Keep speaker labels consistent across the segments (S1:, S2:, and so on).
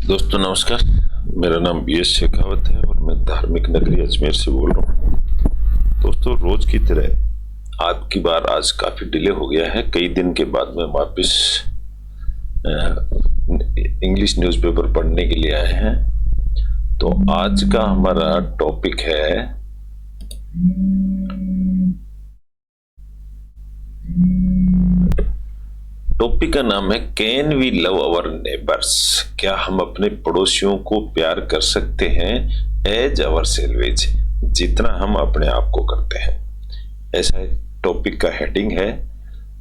S1: दोस्तों नमस्कार। मेरा नाम बी.एस. शेखावत है और मैं धार्मिक नगरी अजमेर से बोल रहा हूँ। दोस्तों रोज की तरह आपकी बार आज काफी डिले हो गया है। कई दिन के बाद में वापस इंग्लिश न्यूज़पेपर पढ़ने के लिए आए हैं। तो आज का हमारा टॉपिक है टॉपिक का नाम है can we love our neighbours. क्या हम अपने पड़ोसियों को प्यार कर सकते हैं एज अवर सेल्वेज, जितना हम अपने आप को करते हैं। ऐसा टॉपिक का हेडिंग है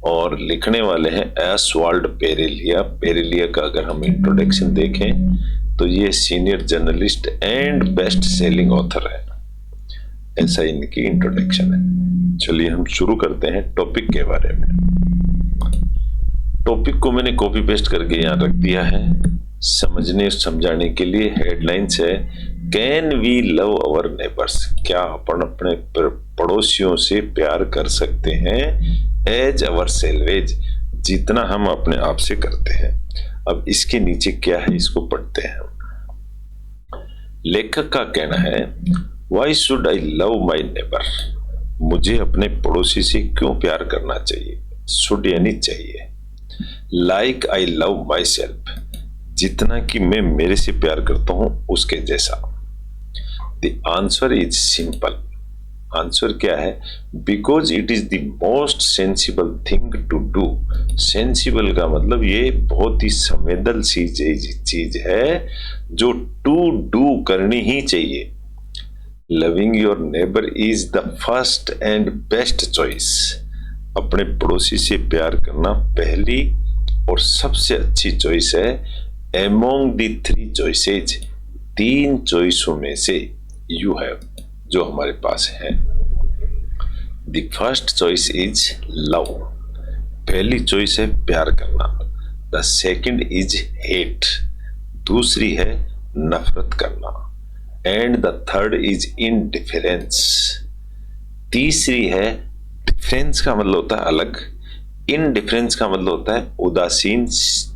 S1: और लिखने वाले हैं एस्वाल्ड पेरेलिया। पेरेलिया का अगर हम इंट्रोडक्शन देखें तो ये senior journalist and best selling author है। ऐसा इनकी इंट्रोडक्शन है। चलिए हम शुरू करते हैं टॉपिक के बारे में। टॉपिक को मैंने कॉपी पेस्ट करके यहाँ रख दिया है समझने समझाने के लिए। हेडलाइंस है can we love our neighbours. क्या अपन अपने पड़ोसियों से प्यार कर सकते हैं एज अवर सेल्वेज, जितना हम अपने आप से करते हैं। अब इसके नीचे क्या है इसको पढ़ते हैं। लेखक का कहना है why should I love my neighbour. मुझे अपने पड़ोसी से क्यों प्यार करना चाहिए। शुड यानी चाहिए। Like I love my self, जितना कि मैं मेरे से प्यार करता हूं उसके जैसा। The answer is simple. Answer क्या है? Because it is the most sensible thing to do. Sensible का मतलब ये बहुत ही संवेदनशील चीज है जो टू डू करनी ही चाहिए। Loving your neighbour is the first and best choice. अपने पड़ोसी से प्यार करना पहली और सबसे अच्छी चॉइस है एमोंग दी थ्री चॉइसेज। तीन चॉइसों में से यू हैव जो हमारे पास है। The first choice is love. पहली चॉइस है प्यार करना। The second is hate. दूसरी है नफरत करना। And the third is indifference. तीसरी है, डिफरेंस का मतलब होता है अलग, इनडिफरेंस का मतलब होता है उदासीन,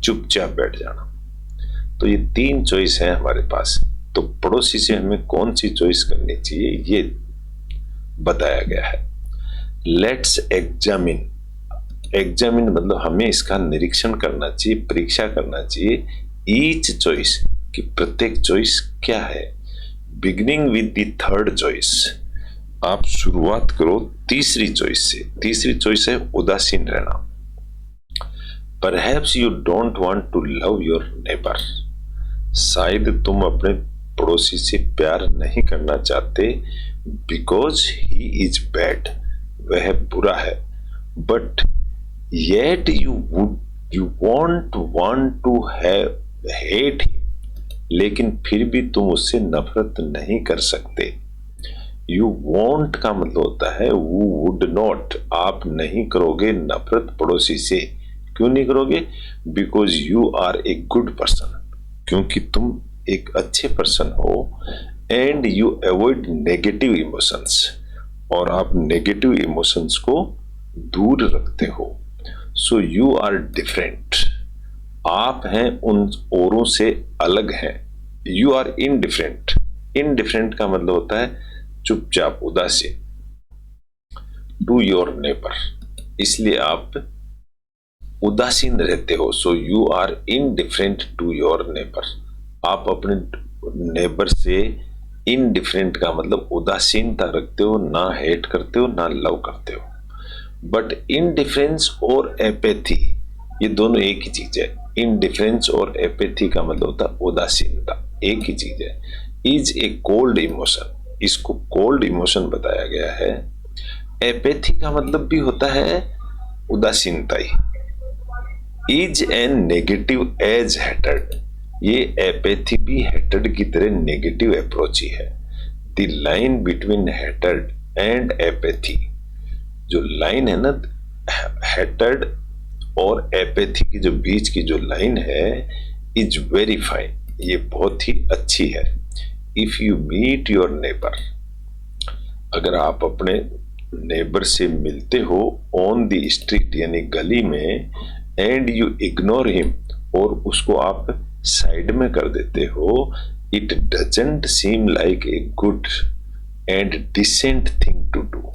S1: चुपचाप बैठ जाना। तो ये तीन चॉइस है हमारे पास। तो पड़ोसी से हमें कौन सी चॉइस करनी चाहिए ये बताया गया है। Let's examine. एग्जामिन मतलब हमें इसका निरीक्षण करना चाहिए, परीक्षा करना चाहिए ईच चॉइस कि प्रत्येक चॉइस क्या है। Beginning with the third choice. आप शुरुआत करो तीसरी चॉइस से। तीसरी चॉइस है उदासीन रहना। Perhaps you don't want to love your neighbour. शायद तुम अपने पड़ोसी से प्यार नहीं करना चाहते बिकॉज ही इज बैड, वह बुरा है। But yet you want to hate him. लेकिन फिर भी तुम उससे नफरत नहीं कर सकते। यू वॉन्ट का मतलब होता है वू वुड नॉट। आप नहीं करोगे नफरत पड़ोसी से। क्यों नहीं करोगे? Because you are a good person, क्योंकि तुम एक अच्छे पर्सन हो। And you avoid negative emotions, और आप नेगेटिव इमोशंस को दूर रखते हो। So you are different. आप हैं उन औरों से अलग हैं। You are indifferent. इनडिफरेंट का मतलब होता है चुपचाप, उदासीन। टू योर नेबर, इसलिए आप उदासीन रहते हो। So you are indifferent to your neighbour. आप अपने नेबर से इनडिफरेंट का मतलब उदासीनता रखते हो, ना हेट करते हो ना लव करते हो। बट इनडिफरेंस और एपैथी ये दोनों एक ही चीज है। इनडिफरेंस और एपैथी का मतलब होता है उदासीनता, एक ही चीज है। इज ए कोल्ड इमोशन, इसको कोल्ड इमोशन बताया गया है। एपैथी का मतलब भी होता है उदासीनता ही। इज एन नेगेटिव एज हेटेड, ये एपैथी भी हेटेड की तरह नेगेटिव अप्रोच ही है। द लाइन बिटवीन हेटेड एंड एपैथी, जो लाइन है ना हेटेड और एपैथी की जो बीच की जो लाइन है, इज वेरी फाइन, ये बहुत ही अच्छी है। If you meet your neighbour, अगर आप अपने नेबर से मिलते हो ऑन द स्ट्रीट यानी गली में, एंड यू इग्नोर हिम, और उसको आप साइड में कर देते हो, it doesn't seem like a good and decent thing to do,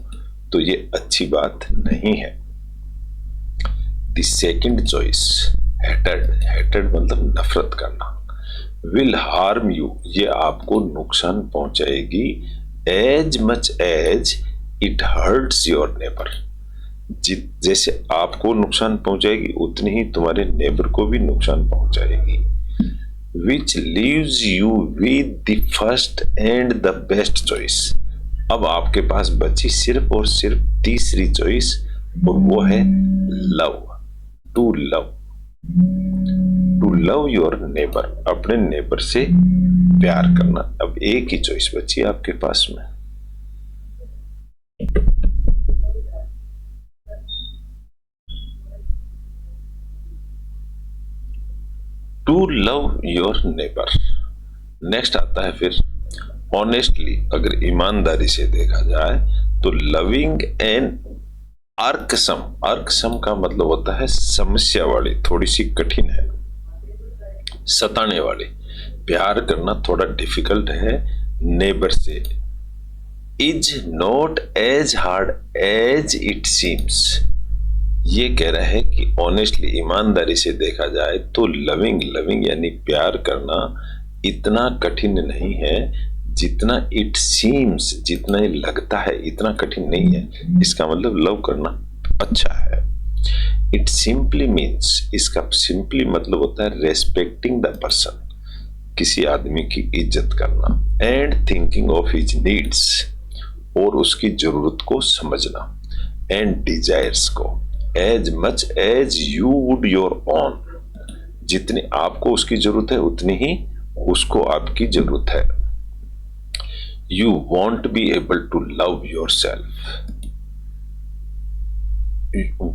S1: तो ये अच्छी बात नहीं है। The second choice, hated, hated मतलब नफरत करना, विल हार्म यू, ये आपको नुकसान पहुंचाएगी, as much as it hurts your neighbour, जैसे आपको नुकसान पहुंचाएगी उतनी ही तुम्हारे नेबर को भी नुकसान पहुंचाएगी। विच leaves you with the first and the best choice, अब आपके पास बची सिर्फ और सिर्फ तीसरी चॉइस, और वो है love, to love, to love your neighbour, अपने नेबर से प्यार करना। अब एक ही चॉइस बची आपके पास में। To love your neighbour. Next आता है फिर ऑनेस्टली, अगर ईमानदारी से देखा जाए तो लविंग एन अर्कसम, अर्कसम का मतलब होता है समस्या वाली, थोड़ी सी कठिन है, सताने वाली, प्यार करना थोड़ा डिफिकल्ट है नेबर से, is not as hard as it seems, ये कह रहा है कि ऑनेस्टली, ईमानदारी से देखा जाए तो लविंग, लविंग यानी प्यार करना इतना कठिन नहीं है जितना इट सीम्स, जितना ये लगता है इतना कठिन नहीं है। इसका मतलब लव करना अच्छा है। इट सिंपली मीन्स, इसका सिंपली मतलब होता है रेस्पेक्टिंग द पर्सन, किसी आदमी की इज्जत करना, and thinking of his needs, और उसकी जरूरत को समझना, एंड डिजायर्स को, as much as you would your own, जितनी आपको उसकी जरूरत है उतनी ही उसको आपकी जरूरत है। You won't be able to love yourself,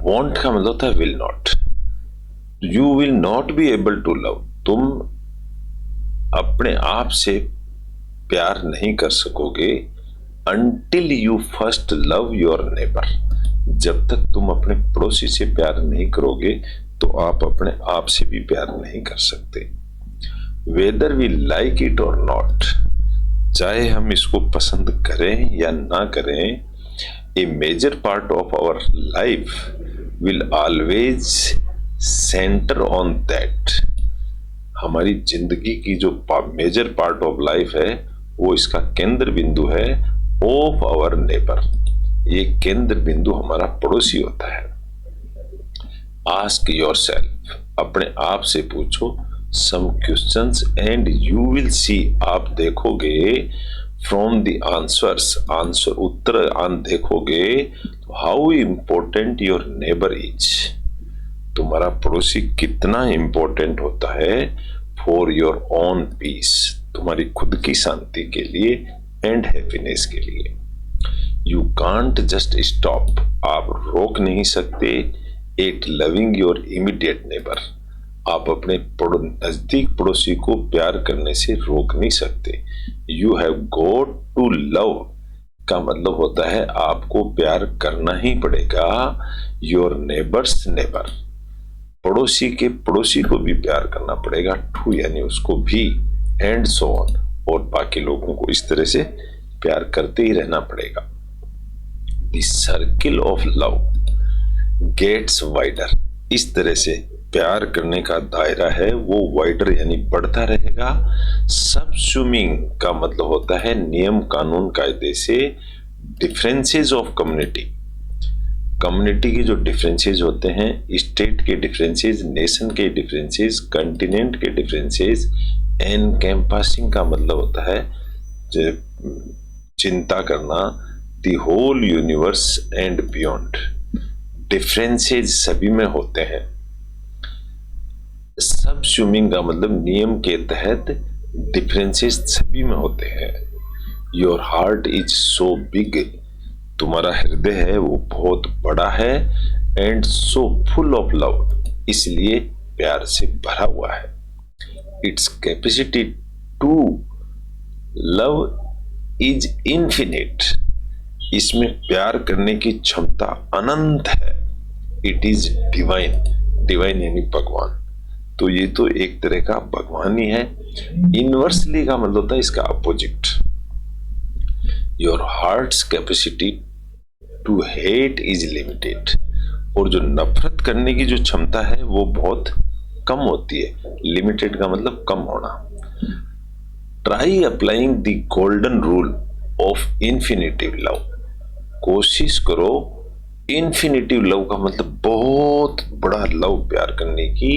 S1: won't का मतलब होता है will not, you will not be able to love, तुम अपने आप से प्यार नहीं कर सकोगे until you first love your neighbor, जब तक तुम अपने पड़ोसी से प्यार नहीं करोगे तो आप अपने आप से भी प्यार नहीं कर सकते। Whether we like it or not, चाहे हम इसको पसंद करें या ना करें, a major part of our life will always center on that, हमारी जिंदगी की जो मेजर पार्ट ऑफ लाइफ है वो इसका केंद्र बिंदु है ऑफ आवर नेबर, ये केंद्र बिंदु हमारा पड़ोसी होता है। आस्क योर सेल्फ, अपने आप से पूछो some questions and you will see, आप देखोगे फ्रॉम द आंसर्स, आंसर उत्तर देखोगे how important your neighbour is, तुम्हारा पड़ोसी कितना इंपॉर्टेंट होता है फॉर योर ओन पीस, तुम्हारी खुद की शांति के लिए एंड हैप्पीनेस के लिए। यू कांट जस्ट स्टॉप, आप रोक नहीं सकते at loving your immediate neighbour, आप अपने नजदीक पड़ोसी को प्यार करने से रोक नहीं सकते। You have got to love का मतलब होता है आपको प्यार करना ही पड़ेगा योर नेबर्स नेबर, पड़ोसी के पड़ोसी को भी प्यार करना पड़ेगा, टू यानी उसको भी, एंड सो ऑन, और बाकी लोगों को इस तरह से प्यार करते ही रहना पड़ेगा। The circle of love gets wider, इस तरह से प्यार करने का दायरा है वो वाइडर यानी बढ़ता रहेगा। सबस्यूमिंग का मतलब होता है नियम कानून कायदे से डिफरेंसेस ऑफ कम्युनिटी, कम्युनिटी के जो डिफरेंसेस होते हैं, स्टेट के डिफरेंसेस, नेशन के डिफरेंसेस, कंटिनेंट के डिफरेंसेस, एनकैम्पासिंग का मतलब होता है चिंता करना, the whole universe and beyond, differences सभी में होते हैं। सबस्यूमिंग का मतलब नियम के तहत डिफरेंसेस सभी में होते हैं। Your heart is so big, तुम्हारा हृदय है वो बहुत बड़ा है, and so full of love, इसलिए प्यार से भरा हुआ है। Its capacity to love is infinite, इसमें प्यार करने की क्षमता अनंत है। इट इज डिवाइन, डिवाइन यानी भगवान, तो ये तो एक तरह का भगवान ही है। इनवर्सली का मतलब होता है इसका opposite. Your heart's capacity to hate is limited. और जो नफरत करने की जो क्षमता है वो बहुत कम होती है। लिमिटेड का मतलब कम होना। Try applying the golden rule of infinitive love. कोशिश करो इन्फिनिटिव लव का मतलब बहुत बड़ा लव प्यार करने की।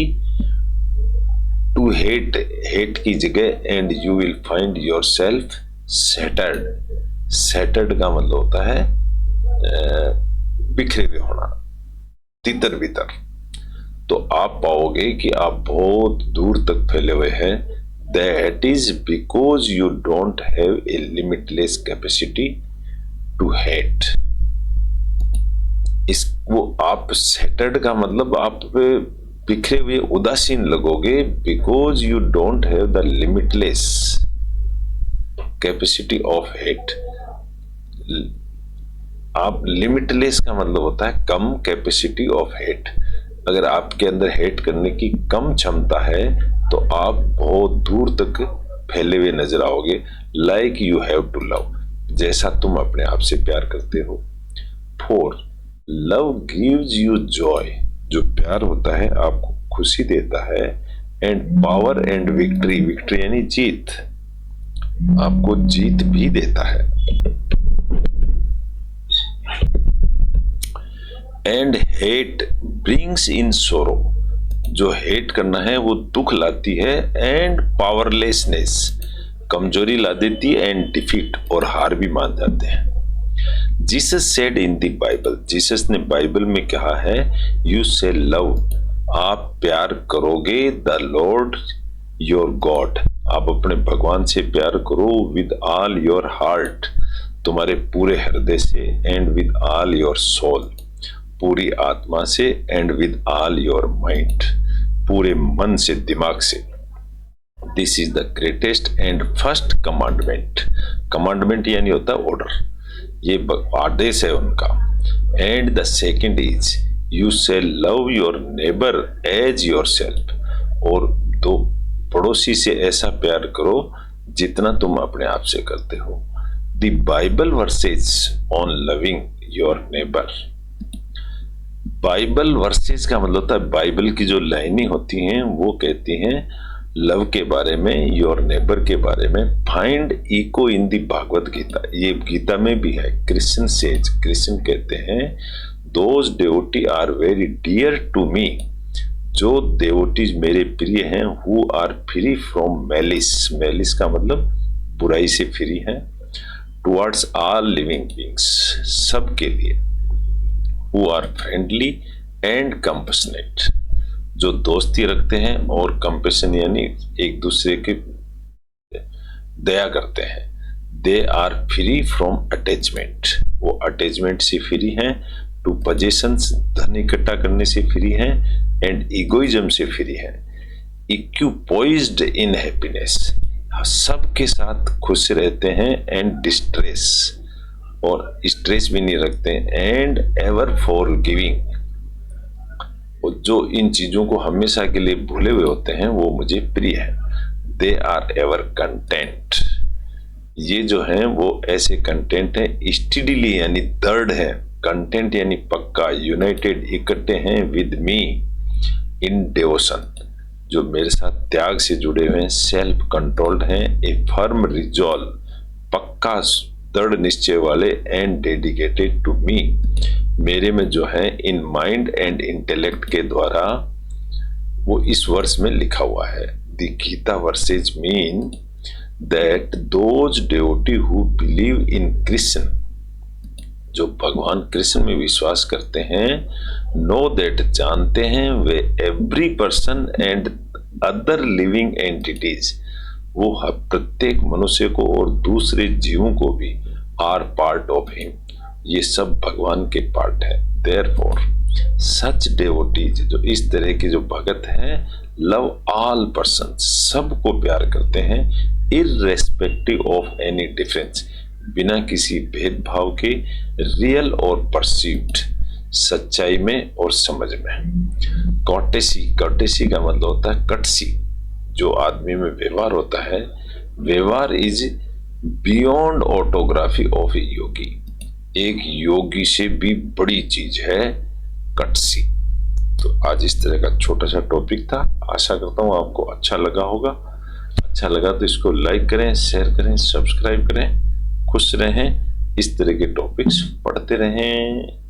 S1: टू हेट, हेट की जगह and you will find your self centred. Centred का मतलब होता है बिखरे हुए होना, तितर बितर। तो आप पाओगे कि आप बहुत दूर तक फैले हुए हैं। That is because you don't have a limitless capacity to hate. इस वो आप सेटर्ड का मतलब आप बिखरे हुए उदासीन लगोगे, because you don't have the limitless capacity of hate. आप लिमिटलेस का मतलब होता है कम कैपेसिटी ऑफ हेट। अगर आपके अंदर हेट करने की कम क्षमता है तो आप बहुत दूर तक फैले हुए नजर आओगे। Like you have to love, जैसा तुम अपने आप से प्यार करते हो। 4. Love gives you joy. जो प्यार होता है आपको खुशी देता है। And power and victory, victory यानी जीत, आपको जीत भी देता है। एंड हेट ब्रिंग्स इन सोरो। जो हेट करना है वो दुख लाती है। एंड पावरलेसनेस, कमजोरी ला देती है। एंड डिफीट, और हार भी मान जाते हैं। Jesus said in the Bible, Jesus ने बाइबल में कहा है, यू से लव, आप प्यार करोगे द लॉर्ड योर गॉड, आप अपने भगवान से प्यार करो विद ऑल योर हार्ट, तुम्हारे पूरे हृदय से। And with all your soul, पूरी आत्मा से। And with all your mind, पूरे मन से, दिमाग से। This is the greatest and first commandment. Commandment यानी होता है ऑर्डर, ये आदेश है उनका। And the second is you say love your neighbour as yourself. और दो पड़ोसी से ऐसा प्यार करो जितना तुम अपने आप से करते हो। The Bible versus on loving your neighbour. Bible versus का मतलब होता है बाइबल की जो लाइनें होती हैं वो कहती हैं लव के बारे में, योर नेबर के बारे में। फाइंड इको इन दी भागवत गीता, ये गीता में भी है। क्रिश्चियन सेज, क्रिश्चियन कहते हैं, those devotee are very dear to me, जो देवोटीज मेरे प्रिय हैं। Who are free from malice, malice का मतलब बुराई से फ्री है। टुवर्ड्स ऑल लिविंग बींग्स, सबके लिए। Who are friendly and compassionate, जो दोस्ती रखते हैं और कंपैशन यानी एक दूसरे की दया करते हैं। They are free from attachment, वो अटैचमेंट से फ्री हैं। टू पोजेशंस, धन इकट्ठा करने से फ्री हैं। एंड इगोइज्म से फ्री हैं। इक्विपोइज्ड इन हैप्पीनेस, सबके साथ खुश रहते हैं। एंड डिस्ट्रेस, और स्ट्रेस भी नहीं रखते। एंड एवर फॉर गिविंग, जो इन चीजों को हमेशा के लिए भूले हुए होते हैं वो मुझे प्रिय है। दे आर एवर कंटेंट, ये जो हैं वो ऐसे कंटेंट हैं। स्टडीली यानी दृढ़ है, कंटेंट यानी पक्का। यूनाइटेड, इकट्ठे हैं। विद मी इन डिवोशन, जो मेरे साथ त्याग से जुड़े हुए हैं। सेल्फ कंट्रोल्ड हैं। ए फर्म रिजॉल्व, पक्का दृढ़ निश्चय वाले। एंड डेडिकेटेड टू मी, मेरे में जो है इन माइंड एंड इंटेलेक्ट के द्वारा, वो इस वर्ष में लिखा हुआ है। The Gita verses mean that those devotee who believe in Krishna, जो भगवान कृष्ण में विश्वास करते हैं। नो दैट, जानते हैं वे every person and other living entities, वो प्रत्येक मनुष्य को और दूसरे जीवों को भी आर पार्ट ऑफ हिम, ये सब भगवान के पार्ट है। देयरफॉर सच डेवोटीज, जो इस तरह के जो भगत हैं, लव ऑल पर्सन, सबको प्यार करते हैं। इररेस्पेक्टिव ऑफ एनी डिफरेंस, बिना किसी भेदभाव के। रियल और परसीव्ड, सच्चाई में और समझ में। कॉटेसी, कॉटेसी का मतलब होता है कटसी, जो आदमी में व्यवहार होता है। व्यवहार इज बियॉन्ड ऑटोग्राफी ऑफ ए योगी, एक योगी से भी बड़ी चीज है कटसी। तो आज इस तरह का छोटा सा टॉपिक था, आशा करता हूं आपको अच्छा लगा होगा। अच्छा लगा तो इसको लाइक करें, शेयर करें, सब्सक्राइब करें। खुश रहें, इस तरह के टॉपिक्स पढ़ते रहें।